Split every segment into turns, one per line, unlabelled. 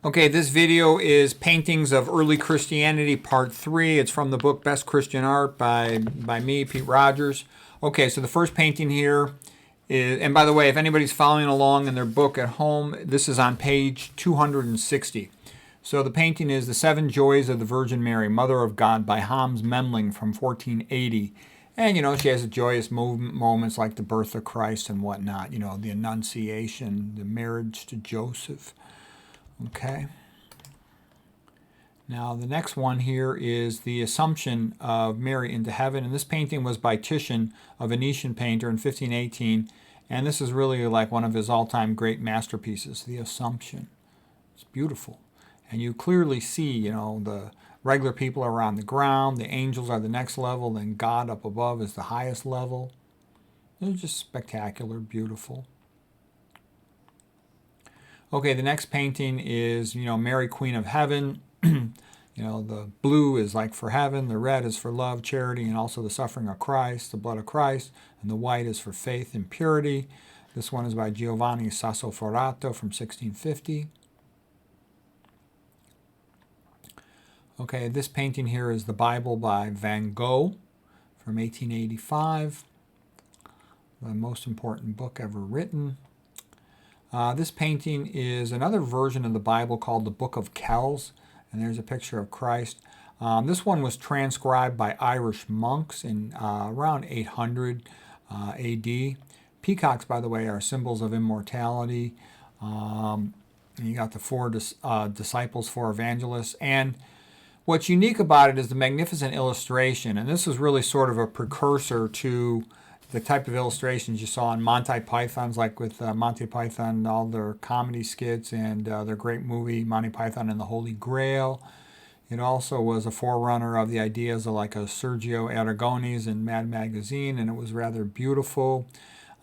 Okay, this video is Paintings of Early Christianity, Part 3. It's from the book Best Christian Art by me, Pete Rogers. Okay, so the first painting here is, and by the way, if anybody's following along in their book at home, this is on page 260. So the painting is The Seven Joys of the Virgin Mary, Mother of God by Hans Memling from 1480. And, she has joyous moments like the birth of Christ and whatnot, the Annunciation, the marriage to Joseph. Okay. Now the next one here is the Assumption of Mary into Heaven, and this painting was by Titian, a Venetian painter, in 1518, and this is really like one of his all-time great masterpieces, the Assumption. It's beautiful, and you clearly see, the regular people are on the ground, the angels are the next level, then God up above is the highest level. It's just spectacular, beautiful. Okay, the next painting is, Mary, Queen of Heaven. The blue is like for heaven, the red is for love, charity, and also the suffering of Christ, the blood of Christ, and the white is for faith and purity. This one is by Giovanni Sassoferrato from 1650. Okay, this painting here is The Bible by Van Gogh from 1885. The most important book ever written. This painting is another version of the Bible called the Book of Kells, and there's a picture of Christ. This one was transcribed by Irish monks in around 800 AD. Peacocks, by the way, are symbols of immortality. And you got the four disciples, four evangelists, and what's unique about it is the magnificent illustration, and this is really sort of a precursor to the type of illustrations you saw in Monty Python's, like with Monty Python, all their comedy skits and their great movie, Monty Python and the Holy Grail. It also was a forerunner of the ideas of like a Sergio Aragonés in Mad Magazine, and it was rather beautiful.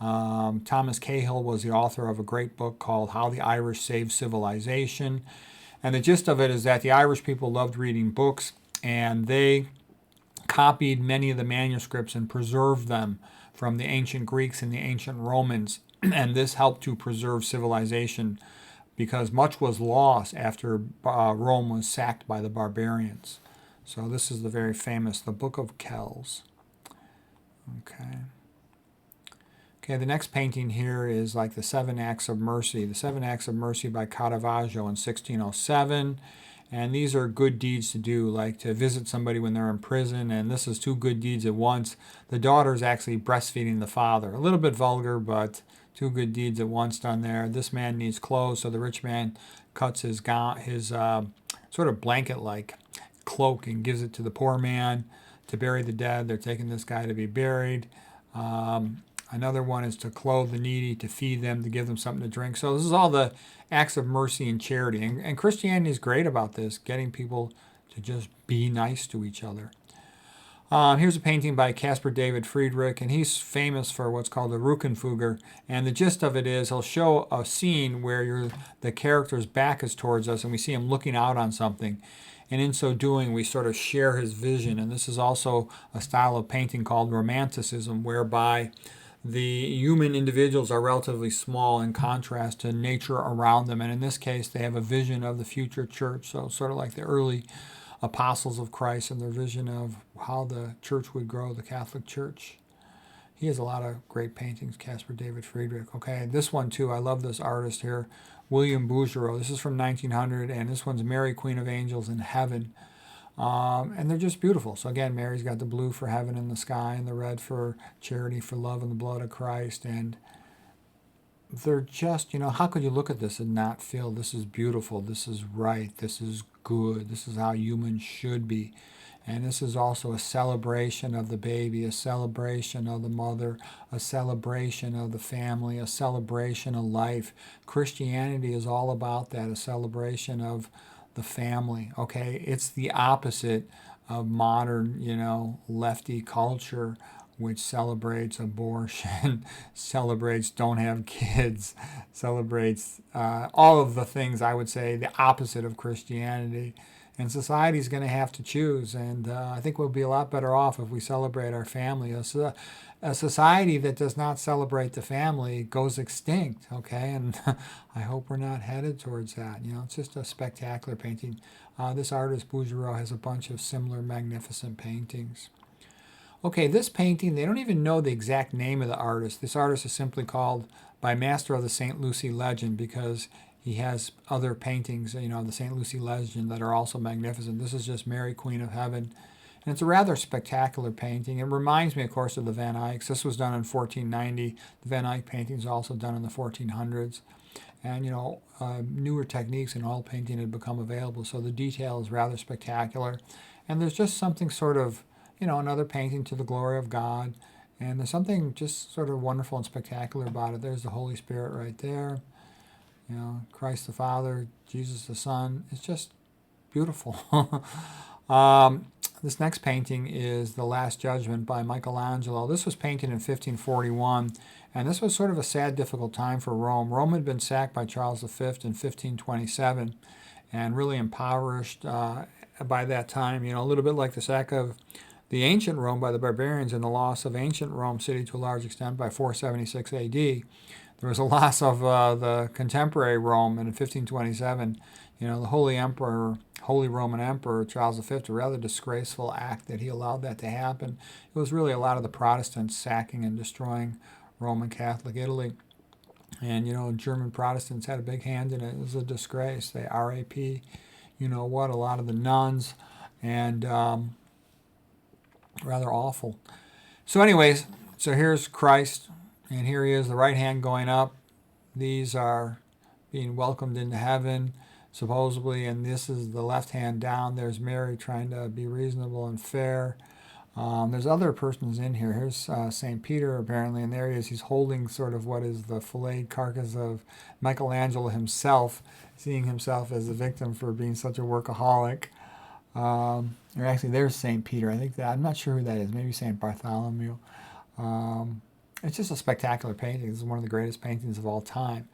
Thomas Cahill was the author of a great book called How the Irish Saved Civilization. And the gist of it is that the Irish people loved reading books, and they copied many of the manuscripts and preserved them from the ancient Greeks and the ancient Romans, and this helped to preserve civilization because much was lost after Rome was sacked by the barbarians. So this is the very famous, the Book of Kells. Okay, the next painting here is like the Seven Acts of Mercy. The Seven Acts of Mercy by Caravaggio in 1607. And these are good deeds to do, like to visit somebody when they're in prison, and this is two good deeds at once. The daughter is actually breastfeeding the father. A little bit vulgar, but two good deeds at once done there. This man needs clothes, so the rich man cuts his sort of blanket-like cloak and gives it to the poor man to bury the dead. They're taking this guy to be buried. Another one is to clothe the needy, to feed them, to give them something to drink. So this is all the acts of mercy and charity. And Christianity is great about this, getting people to just be nice to each other. Here's a painting by Caspar David Friedrich, and he's famous for what's called the Rückenfuger. And the gist of it is he'll show a scene where the character's back is towards us, and we see him looking out on something. And in so doing, we sort of share his vision. And this is also a style of painting called Romanticism, whereby the human individuals are relatively small in contrast to nature around them. And in this case, they have a vision of the future church. So sort of like the early apostles of Christ and their vision of how the church would grow, the Catholic Church. He has a lot of great paintings, Caspar David Friedrich. Okay, this one too, I love this artist here, William Bouguereau. This is from 1900, and this one's Mary, Queen of Angels in Heaven. And they're just beautiful. So again, Mary's got the blue for heaven and the sky, and the red for charity, for love and the blood of Christ. And they're just, how could you look at this and not feel this is beautiful, this is right, this is good, this is how humans should be. And this is also a celebration of the baby, a celebration of the mother, a celebration of the family, a celebration of life. Christianity is all about that, a celebration of the family. Okay, it's the opposite of modern, lefty culture, which celebrates abortion, celebrates don't have kids, celebrates all of the things, I would say, the opposite of Christianity. And society's going to have to choose. And I think we'll be a lot better off if we celebrate our family. A society that does not celebrate the family goes extinct, okay? And I hope we're not headed towards that. You know, it's just a spectacular painting. This artist, Bouguereau, has a bunch of similar magnificent paintings. Okay, this painting, they don't even know the exact name of the artist. This artist is simply called by Master of the St. Lucy Legend because he has other paintings, you know, the St. Lucy Legend that are also magnificent. This is just Mary, Queen of Heaven. And it's a rather spectacular painting. It reminds me, of course, of the Van Eycks. This was done in 1490. The Van Eyck paintings are also done in the 1400s. And, you know, newer techniques in oil painting had become available, so the detail is rather spectacular. And there's just something sort of, you know, another painting to the glory of God. And there's something just sort of wonderful and spectacular about it. There's the Holy Spirit right there. You know, Christ the Father, Jesus the Son. It's just beautiful. This next painting is The Last Judgement by Michelangelo. This was painted in 1541, and this was sort of a sad, difficult time for Rome. Rome had been sacked by Charles V in 1527 and really impoverished by that time. You know, a little bit like the sack of the ancient Rome by the barbarians and the loss of ancient Rome city to a large extent by 476 AD. There was a loss of the contemporary Rome, and in 1527, you know, the Holy Roman Emperor Charles V, a rather disgraceful act that he allowed that to happen. It was really a lot of the Protestants sacking and destroying Roman Catholic Italy. And, you know, German Protestants had a big hand in it. It was a disgrace. They RAP, you know what, a lot of the nuns, and rather awful. So anyways, so here's Christ, and here he is, the right hand going up. These are being welcomed into heaven, supposedly, and this is the left hand down. There's Mary trying to be reasonable and fair. There's other persons in here. Here's St. Peter, apparently, and there he is. He's holding sort of what is the filleted carcass of Michelangelo himself, seeing himself as a victim for being such a workaholic. Or actually, there's St. Peter. I think that, I'm not sure who that is. Maybe St. Bartholomew. It's just a spectacular painting. This is one of the greatest paintings of all time.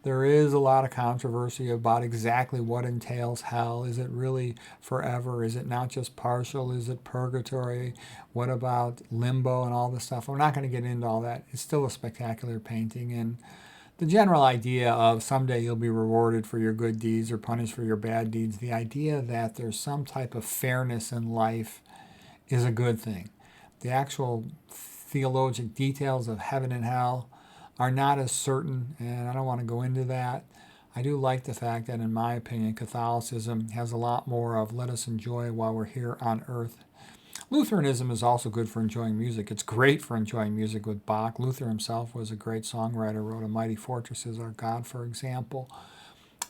There is a lot of controversy about exactly what entails hell. Is it really forever? Is it not just partial? Is it purgatory? What about limbo and all this stuff? I'm not going to get into all that. It's still a spectacular painting. And the general idea of someday you'll be rewarded for your good deeds or punished for your bad deeds, the idea that there's some type of fairness in life is a good thing. The actual theologic details of heaven and hell are not as certain, and I don't want to go into that. I do like the fact that, in my opinion, Catholicism has a lot more of let us enjoy while we're here on earth. Lutheranism is also good for enjoying music. It's great for enjoying music with Bach. Luther himself was a great songwriter, wrote A Mighty Fortress Is Our God, for example.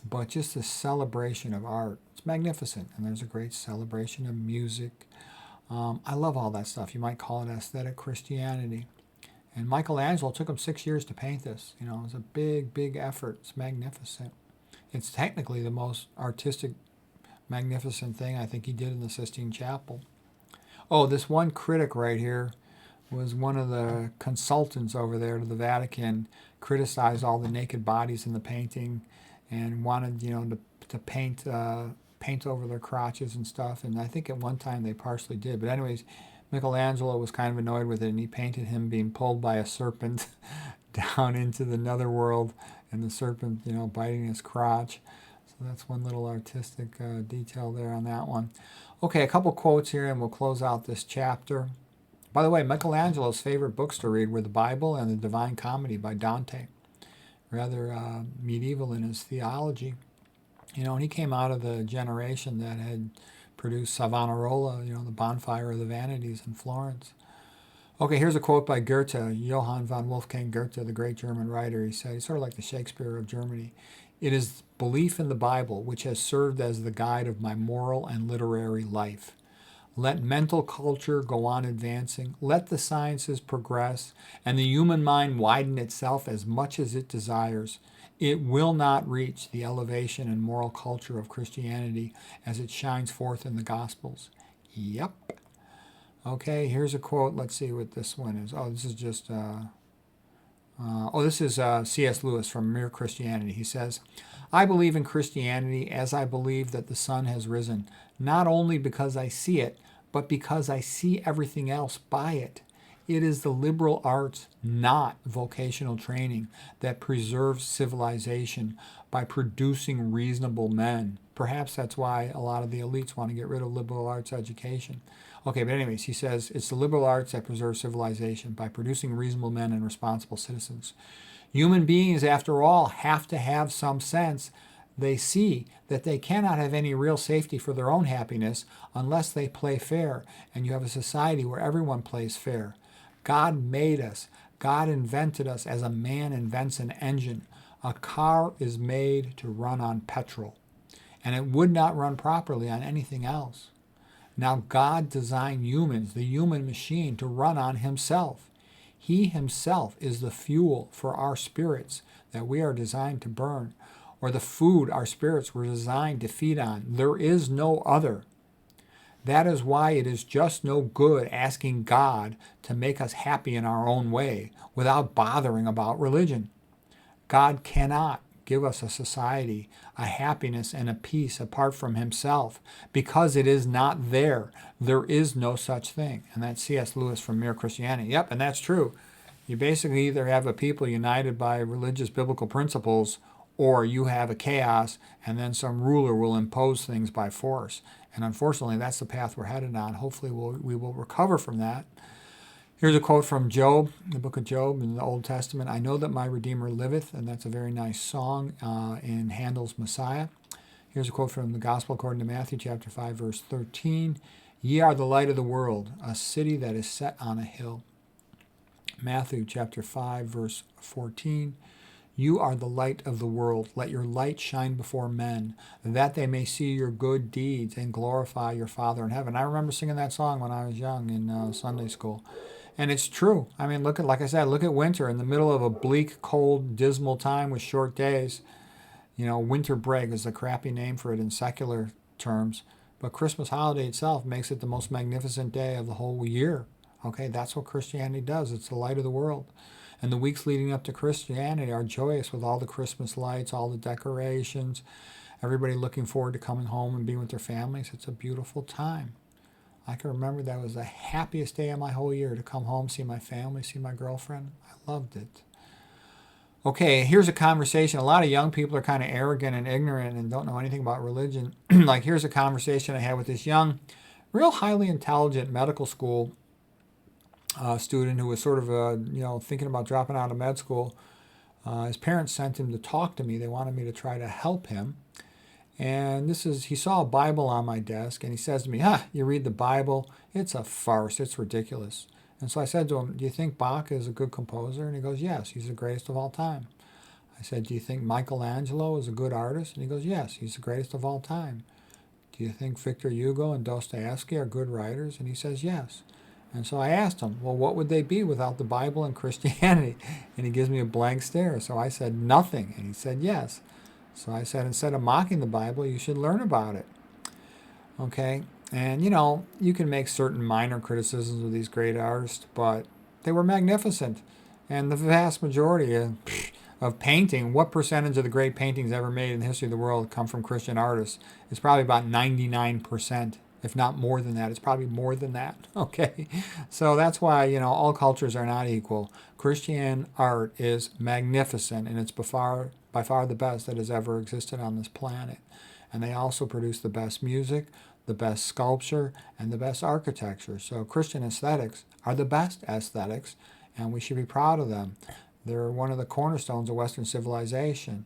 But just the celebration of art, it's magnificent, and there's a great celebration of music. I love all that stuff. You might call it aesthetic Christianity. And Michelangelo took him 6 years to paint this. You know, it was a big, big effort. It's magnificent. It's technically the most artistic, magnificent thing I think he did in the Sistine Chapel. Oh, this one critic right here was one of the consultants over there to the Vatican, criticized all the naked bodies in the painting and wanted, you know, to paint over their crotches and stuff. And I think at one time they partially did. But anyways, Michelangelo was kind of annoyed with it, and he painted him being pulled by a serpent down into the netherworld, and the serpent, you know, biting his crotch. So that's one little artistic detail there on that one. Okay, a couple quotes here, and we'll close out this chapter. By the way, Michelangelo's favorite books to read were the Bible and the Divine Comedy by Dante. Rather medieval in his theology. You know, and he came out of the generation that had produced Savonarola, you know, the Bonfire of the Vanities in Florence. Okay, here's a quote by Goethe, Johann von Wolfgang Goethe, the great German writer. He said, he's sort of like the Shakespeare of Germany. It is belief in the Bible which has served as the guide of my moral and literary life. Let mental culture go on advancing. Let the sciences progress and the human mind widen itself as much as it desires. It will not reach the elevation and moral culture of Christianity as it shines forth in the Gospels. Yep. Okay, here's a quote. Let's see what this one is. Oh, this is just This is C.S. Lewis from Mere Christianity. He says, I believe in Christianity as I believe that the sun has risen, not only because I see it, but because I see everything else by it. It is the liberal arts, not vocational training, that preserves civilization by producing reasonable men. Perhaps that's why a lot of the elites want to get rid of liberal arts education. Okay, but anyways, he says, it's the liberal arts that preserve civilization by producing reasonable men and responsible citizens. Human beings, after all, have to have some sense. They see that they cannot have any real safety for their own happiness unless they play fair, and you have a society where everyone plays fair. God made us. God invented us as a man invents an engine. A car is made to run on petrol, and it would not run properly on anything else. Now God designed humans, the human machine, to run on himself. He himself is the fuel for our spirits that we are designed to burn, or the food our spirits were designed to feed on. There is no other. That is why it is just no good asking God to make us happy in our own way without bothering about religion. God cannot give us a society, a happiness, and a peace apart from himself, because it is not there. There is no such thing. And that's C.S. Lewis from Mere Christianity. Yep, and that's true. You basically either have a people united by religious biblical principles, or you have a chaos, and then some ruler will impose things by force. And unfortunately, that's the path we're headed on. Hopefully, we will recover from that. Here's a quote from Job, the book of Job in the Old Testament. I know that my Redeemer liveth, and that's a very nice song in Handel's Messiah. Here's a quote from the Gospel according to Matthew chapter 5, verse 13. Ye are the light of the world, a city that is set on a hill. Matthew chapter 5, verse 14. You are the light of the world. Let your light shine before men, that they may see your good deeds and glorify your Father in heaven. I remember singing that song when I was young in Sunday school. And it's true. I mean, like I said, look at winter in the middle of a bleak, cold, dismal time with short days. You know, winter break is a crappy name for it in secular terms. But Christmas holiday itself makes it the most magnificent day of the whole year. Okay, that's what Christianity does. It's the light of the world. And the weeks leading up to Christianity are joyous with all the Christmas lights, all the decorations, everybody looking forward to coming home and being with their families. It's a beautiful time. I can remember that was the happiest day of my whole year, to come home, see my family, see my girlfriend. I loved it. Okay, here's a conversation. A lot of young people are kind of arrogant and ignorant and don't know anything about religion. Like, here's a conversation I had with this young, real highly intelligent medical school student who was sort of, thinking about dropping out of med school. His parents sent him to talk to me. They wanted me to try to help him. And he saw a Bible on my desk, and he says to me, you read the Bible? It's a farce. It's ridiculous. And so I said to him, do you think Bach is a good composer? And he goes, yes, he's the greatest of all time. I said, do you think Michelangelo is a good artist? And he goes, yes, he's the greatest of all time. Do you think Victor Hugo and Dostoevsky are good writers? And he says, yes. And so I asked him, well, what would they be without the Bible and Christianity? And he gives me a blank stare. So I said, nothing. And he said, yes. So I said, instead of mocking the Bible, you should learn about it. Okay? And, you can make certain minor criticisms of these great artists, but they were magnificent. And the vast majority of painting, what percentage of the great paintings ever made in the history of the world come from Christian artists? It's probably about 99%. If not more than that. It's probably more than that. Okay? So that's why, all cultures are not equal. Christian art is magnificent, and it's by far the best that has ever existed on this planet. And they also produce the best music, the best sculpture, and the best architecture. So Christian aesthetics are the best aesthetics, and we should be proud of them. They're one of the cornerstones of Western civilization.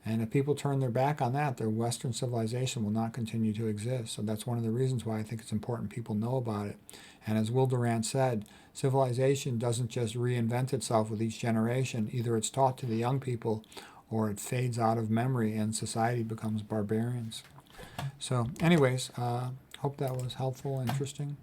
And if people turn their back on that, their Western civilization will not continue to exist. So that's one of the reasons why I think it's important people know about it. And as Will Durant said, civilization doesn't just reinvent itself with each generation. Either it's taught to the young people or it fades out of memory and society becomes barbarians. So anyways, hope that was helpful, interesting.